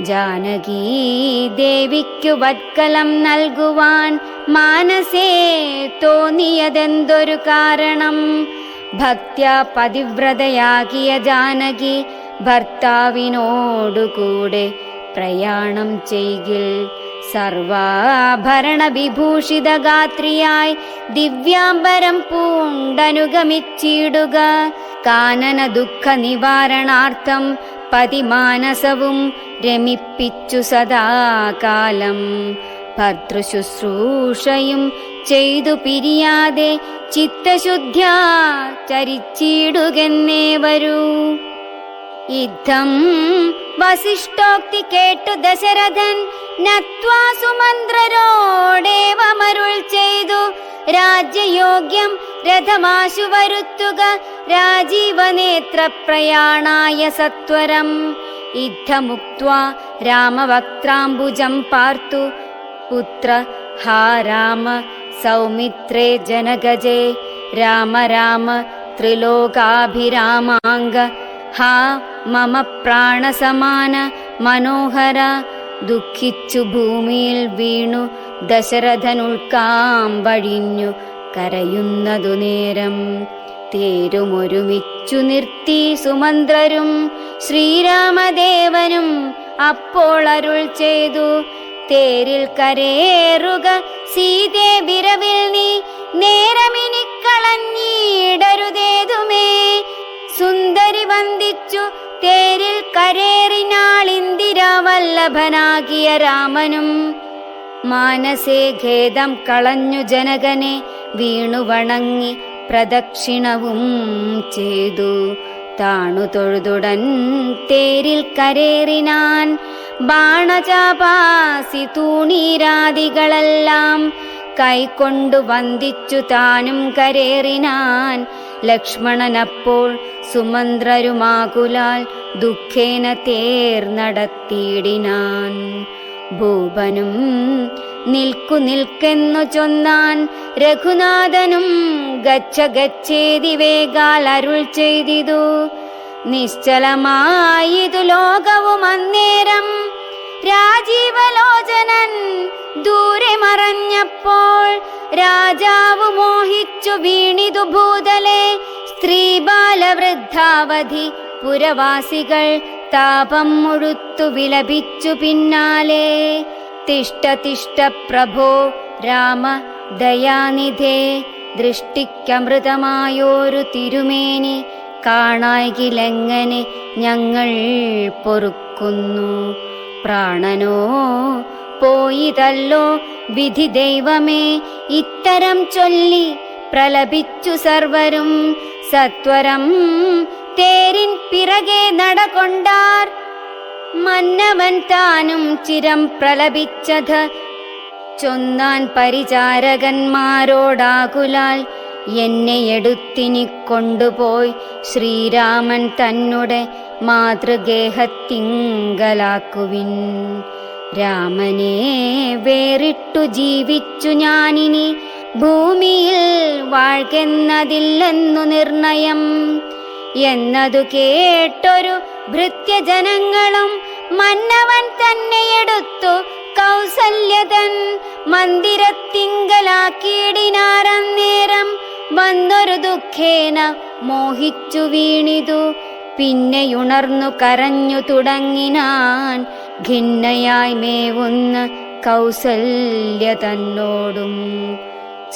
ജാനകീ ദേവിക്കു വത്കലം നൽകുവാൻ മാനസേ തോന്നിയതെന്തൊരു കാരണം? ഭക്ത്യാ പതിവ്രതയാകിയ ജാനകി ഭർത്താവിനോടുകൂടെ പ്രയാണം ചെയ്കിൽ സർവാഭരണ വിഭൂഷിത ഗാത്രിയായി ദിവ്യാംബരം പൂണ്ടനുഗമിച്ചിടുക. കാനന ദുഃഖ നിവാരണാർത്ഥം പതിമാനസവും രമിപ്പിച്ചു സദാകാലം. ഭർതൃശുശ്രൂഷയും ചെയ്തു പിരിയാതെ ചിത്തശുദ്ധ്യാ ചരിച്ചിടുകെന്നേ വരൂ. യുദ്ധം വസിഷ്ഠോക്തി കേട്ടു ദശരഥൻ നത്വാ സുമന്ത്രരോടേവമരുൾ ചെയ്തു. രാജ്യയോഗ്യം രഥമാശു വരുത്തുക രാജീവനേത്ര പ്രയാണായ സത്വരം. യുദ്ധമുക്ത്വാ രാമവക്ത്രാംബുജം പാർത്തു പുത്ര ഹാ രാമ സൗമിത്രേ ജനഗജേ രാമ രാമ ത്രിലോകാഭിരാമാംഗ ഹാ മമ പ്രാണസമാന മനോഹര. ദുഃഖിച്ചു ഭൂമിയിൽ വീണു ദശരഥനുൾക്കാമ്പഴിഞ്ഞു കരയുന്നതു നേരം. തേരുമൊരുമിച്ചു നിർത്തി സുമന്ത്രരും ശ്രീരാമദേവനും അപ്പോൾ അരുൾ ചെയ്തു. തേരിൽ കരേറുക സീതേ വിരവിൽ നീ നേരമിനിക്കളഞ്ഞിടരുതേതുമേ. സുന്ദരി വന്ദിച്ചു തേരിൽ കരേറിനാളിന്ദിരാവല്ലഭനാകിയ രാമനും. മാനസേ ഖേദം കളഞ്ഞു ജനകനെ വീണു വണങ്ങി പ്രദക്ഷിണവും ചെയ്തു. താണു തൊഴുതുടൻ തേരിൽ കരേറിനാൻ. ബാണചാപാസി തൂണീരാദികളെല്ലാം കൈക്കൊണ്ടു വന്ദിച്ചു താനും കരേറിനാൻ. ലക്ഷ്മണനപ്പോൾ സുമന്ത്രരുമാകുലാൽ ദുഃഖേന തേർ നടത്തിയിടിനാൻ. ഭൂപനും നിൽക്കു നിൽക്കെന്നു ചൊന്നാൻ. രഘുനാഥനും ഗച്ഛ ഗച്ഛേതി വേഗാൽ അരുൾ ചെയ്തിതു. നിശ്ചലമായിതു ലോകവും അന്നേരം. രാജീവലോചനൻ ദൂരെ മറഞ്ഞപ്പോൾ രാജാവു മോഹിച്ചു വീണിതു ഭൂതലെ. സ്ത്രീ ബാലവൃദ്ധാവധി പുരവാസികൾ താപം മുഴുത്തു വിലപിച്ചു പിന്നാലെ. തിഷ്ട തിഷ്ട പ്രഭോ രാമ ദയാനിധേ. ദൃഷ്ടിക്കമൃതമായോരു തിരുമേനി കാണായിലെങ്ങനെ ഞങ്ങൾ പൊറുക്കുന്നു. പ്രാണനോ പോയിതല്ലോ വിധി ദൈവമേ. ഇത്തരം ചൊല്ലി പ്രലപിച്ചു സർവരും. സത്വരം തേരിൻ പിറകെ നടകൊണ്ടാർ. മന്നവൻ താനും ചിരം പ്രലപിച്ചത് ചൊന്നാൻ പരിചാരകന്മാരോടാകുലാൽ. എന്നെ എടുത്തിനി കൊണ്ടുപോയി ശ്രീരാമൻ തന്നെ മാതൃഗേഹത്തിങ്കലാക്കുവിൻ. രാമനെ വേറിട്ടു ജീവിച്ചു ഞാനിനി ഭൂമിയിൽ വാഴ്കെന്നതില്ലെന്നു നിർണയം. എന്നതു കേട്ടൊരു ഭൃത്യജനങ്ങളും മന്നവൻ തന്നെ എടുത്തു കൗസല്യതൻ മന്ദിരത്തിങ്കലാക്കിയിടിനാരന്നേരം. വന്നൊരു ദുഃഖേന മോഹിച്ചു വീണിതു. പിന്നെയുണർന്നു കരഞ്ഞു തുടങ്ങിനാൻ. ഖിന്നയായി മേവുന്ന കൗസല്യ തന്നോടും.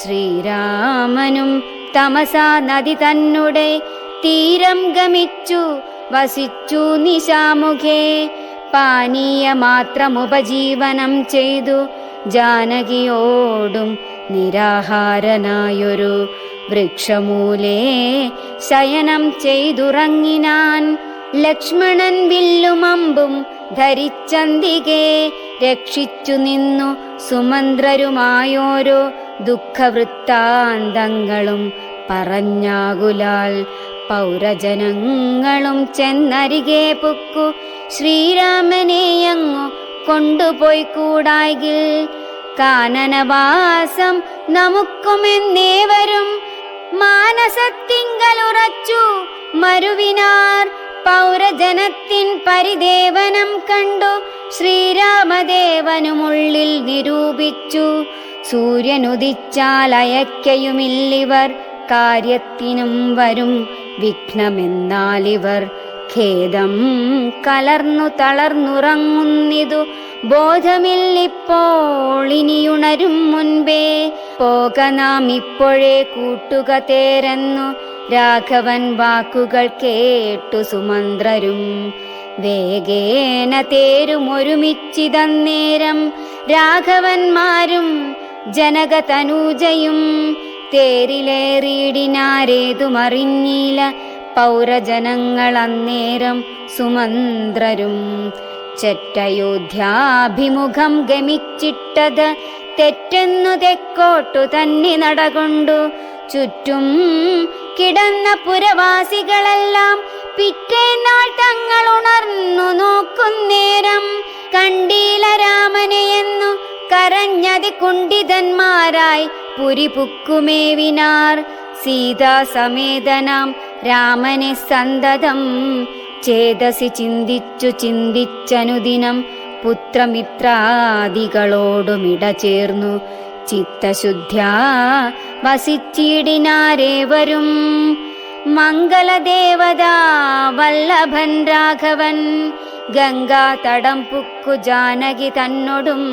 ശ്രീരാമനും തമസാ നദി തന്നെ തീരം ഗമിച്ചു വസിച്ചു നിശാമുഖേ. പാനീയമാത്രമുപജീവനം ചെയ്തു ജാനകിയോടും നിരാഹാരനായൊരു വൃക്ഷമൂലേ ശയനം ചെയ്തുറങ്ങിനാൻ. ലക്ഷ്മണൻ വില്ലുമമ്പും ധരിച്ചന്തികെ രക്ഷിച്ചു നിന്നു സുമന്ത്രരുമായോരോ ദുഃഖവൃത്താന്തങ്ങളും പറഞ്ഞാകുലാൽ. പൗരജനങ്ങളും ചെന്നരികെ പുക്കു ശ്രീരാമനെയങ്ങു കൊണ്ടുപോയി കൂടായിൽ. കാനനവാസം നമുക്കുമെന്നേവരും മാനസത്തിങ്കലുറച്ചു മരുവിനാർ. പൗരജനത്തിൻ പരിദേവനം കണ്ടു ശ്രീരാമദേവനുമുള്ളിൽ നിരൂപിച്ചു. സൂര്യനുദിച്ചാൽ അയക്കയുമില്ലിവർ, കാര്യത്തിനും വരും വിഘ്നമെന്നാലിവർ. ഖേദം കലർന്നു തളർന്നുറങ്ങുന്നിതു ബോധമില്ലിപ്പോൾ, ഇനിയുണരും മുൻപേ. പോക നാം ഇപ്പോഴേ കൂട്ടുക തേരെന്നു രാഘവൻ വാക്കുകൾ കേട്ടു സുമന്ത്രരും. വേഗേന തേരുമൊരുമിച്ചിതന്നേരം രാഘവന്മാരും ജനകതനൂജയും. തേരിലേറിയിടിനാരേതുമറിഞ്ഞീല പൗരജനങ്ങൾ അന്നേരം സുമന്ത്രരും. ചെറ്റയോധ്യാഭിമുഖം ഗമിച്ചിട്ടത് തെറ്റെന്നു തെക്കോട്ടു തന്നെ നടകൊണ്ടു. ചുറ്റും കിടന്ന പുരവാസികളെല്ലാം പിറ്റേന്നാൾ തങ്ങൾ ഉണർന്നു നോക്കുന്നേരം കണ്ടീല രാമനെയെന്നു കരഞ്ഞതി കുണ്ഠിതന്മാരായി പുരിപുക്കുമേവിനാർ. സീതാസമേതനാം രാമനെ സന്തതം ചേതസി ചിന്തിച്ചു ചിന്തിച്ചനുദിനം പുത്രമിത്രാദികളോടുമിട ചേർന്നു ചിത്തശുദ്ധ്യാ വസിച്ചിടിനാരേവരും. മംഗളദേവതാ വല്ലഭൻ രാഘവൻ ഗംഗാ തടം പുക്കു ജാനകി തന്നോടും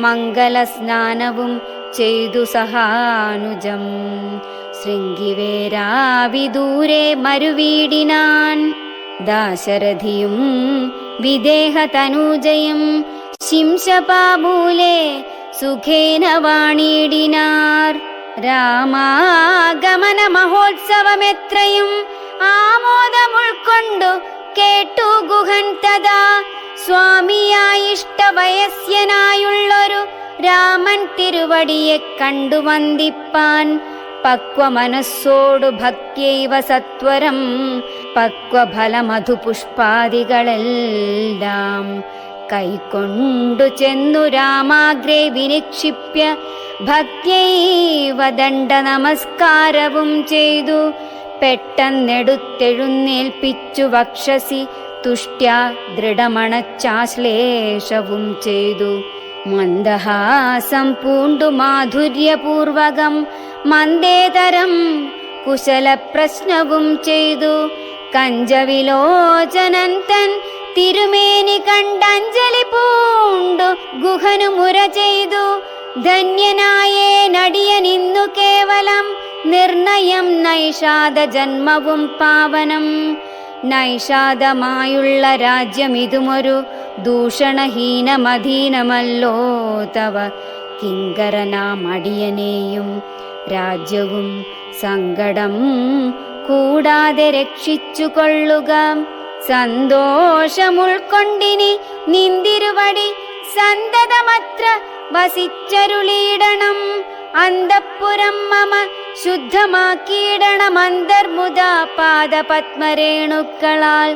മംഗളസ്നാനവും ചെയ്തു സഹാനുജം. ശൃംഗിവേരാവിദൂരെ മരുവീടിനാൻ ദാശരഥിയും വിദേഹതനൂജയും ശിംശപാമൂലെ സുഖേന വാണിടിനാർ. രാമാഗമന മഹോത്സവമെത്രയും ആമോദമുൾക്കൊണ്ടു കേട്ടു ഗുഹൻ തഥാ. സ്വാമിയായിഷ്ടവയസ്യനായുള്ളൊരു രാമൻ തിരുവടിയെ കണ്ടു വന്ദിപ്പാൻ പക്വമനസ്സോടു ഭക്ത്യൈവ സത്വരം പക്വഫലമധുപുഷ്പാദികളെല്ലാം കൈക്കൊണ്ടു ചെന്നു രാമാഗ്രേ വിനിക്ഷിപ്യ ഭക്ത്യൈവ ദണ്ഡ നമസ്കാരവും ചെയ്തു. പെട്ടെന്നെടുത്തെഴുന്നേൽപ്പിച്ചു വക്ഷസി തുഷ്ട്യാ ദൃഢമണച്ചാശ്ലേഷവും ചെയ്തു. മന്ദഹാസം പൂണ്ടു മാധുര്യപൂർവകം മന്ദേതരം കുശലപ്രശ്നവും ചെയ്തു. കഞ്ചവിലോചനൻ തൻ തിരുമേനി കണ്ടഞ്ജലി പൂണ്ടു ഗുഹനു മുര ചെയ്തു. ധന്യനായേ നടിയനിന്നു കേവലം നിർണയം നൈഷാദ ജന്മവും പാവനം. നൈഷാദമായുള്ള രാജ്യമിതുമൊരു ദൂഷണഹീനമധീനമല്ലോ തവ. കിങ്കരനാമടിയനെയും രാജ്യവും സങ്കടം കൂടാതെ രക്ഷിച്ചു കൊള്ളുക. സന്തോഷമുൾക്കൊണ്ടിനി നിന്തിരുവടി സന്തതമത്ര വസിച്ചരുളിയിടണം. അന്തഃപുരം മമ ശുദ്ധമാക്കിയിടണം. അന്തർമുദ പാദപത്മരേണുക്കളാൽ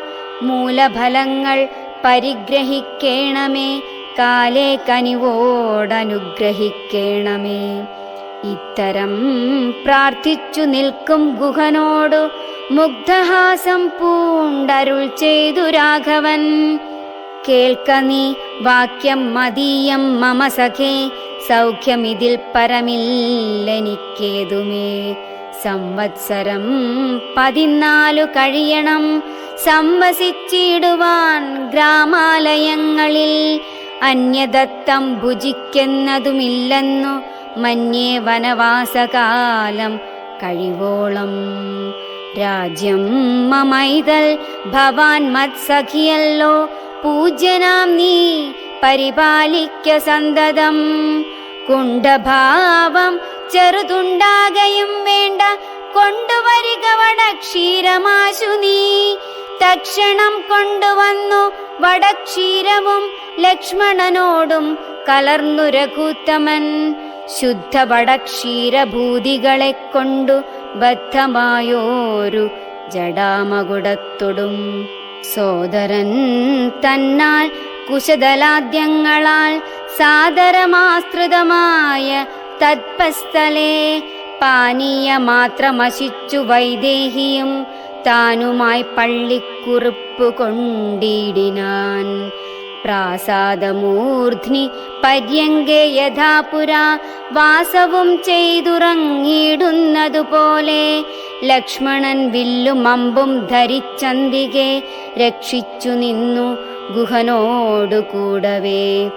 മൂലഫലങ്ങൾ പരിഗ്രഹിക്കേണമേ. കാലേ കനിവോടനുഗ്രഹിക്കേണമേ. ഇത്തരം പ്രാർത്ഥിച്ചു നിൽക്കും ഗുഹനോടു മുഗ്ധഹാസം പൂണ്ടരുൾ ചെയ്തു രാഘവൻ. കേൾക്ക നീ വാക്യം മദീയം മമ സഖേ, സൗഖ്യമിതിൽ പരമില്ലെനിക്കേതുമേ. സംവത്സരം 14 കഴിയണം സംവസിച്ചിടുവാൻ ഗ്രാമാലയങ്ങളിൽ. അന്യദത്തം ഭുജിക്കുന്നതുമില്ലെന്നു മന്യേ വനവാസകാലം കഴിവോളം. രാജ്യം മമൈതൽ ഭവാൻ മത്സഖിയല്ലോ, പൂജ്യനാം നീ പരിപാലിക്ക സന്തതം. കുണ്ഠഭാവം ചെറുതുണ്ടാകയും വേണ്ട, കൊണ്ടുവരിക വടക്ഷീരമാശു നീ. തക്ഷണം കൊണ്ടുവന്നു വടക്ഷീരവും ലക്ഷ്മണനോടും കലർന്നു രഘുത്തമൻ. ശുദ്ധ വടക്ഷീരഭൂതികളെ കൊണ്ടു ബദ്ധമായോരു ജടാമകുടത്തൊടും. സോദരൻ തന്നാൽ കുശദലാദ്യങ്ങളാൽ സാദരമാസ്തൃതമായ തത്പസ്ഥലേ പാനീയമാത്രമശിച്ചു വൈദേഹിയും താനുമായി പള്ളിക്കുറിപ്പു കൊണ്ടിടിനാൻ. പ്രാസാദമൂർധ്നി പര്യങ്കേ യഥാപുരാ വാസവും ചെയ്തുറങ്ങിയിടുന്നതുപോലെ ലക്ഷ്മണൻ വില്ലും അമ്പും ധരിച്ചന്തികെ രക്ഷിച്ചു നിന്നു ഗുഹനോടു കൂടവേ.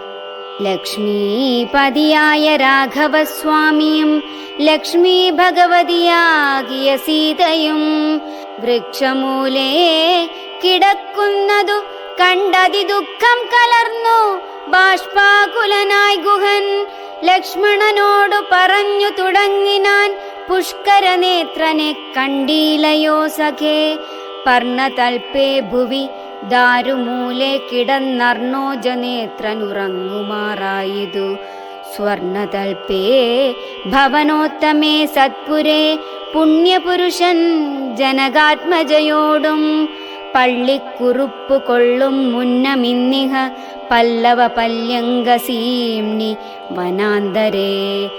ലക്ഷ്മീപതിയായ രാഘവസ്വാമിയും ലക്ഷ്മീ ഭഗവതിയാകിയ സീതയും വൃക്ഷമൂലേ കിടക്കുന്നതു കണ്ടതി ദുഃഖം കലർന്നു ബാഷ്പാകുലനായി ഗുഹൻ ലക്ഷ്മണനോടു പറഞ്ഞു തുടങ്ങിനാൻ. പുഷ്കരനേത്രനെ കണ്ടീലയോ സഖേ, പർണതൽപേ ഭുവി ദാരുമൂലെ കിടന്നർണോജനേത്രനുറങ്ങുമാറായിതു. സ്വർണതൽപേ ഭവനോത്തമേ സത്പുരേ പുണ്യപുരുഷൻ ജനകാത്മജയോടും പള്ളിക്കുറുപ്പു കൊള്ളും മുന്നമിന്നിഹ പല്ലവ പല്യങ്കസീംനി വനാന്തരേ.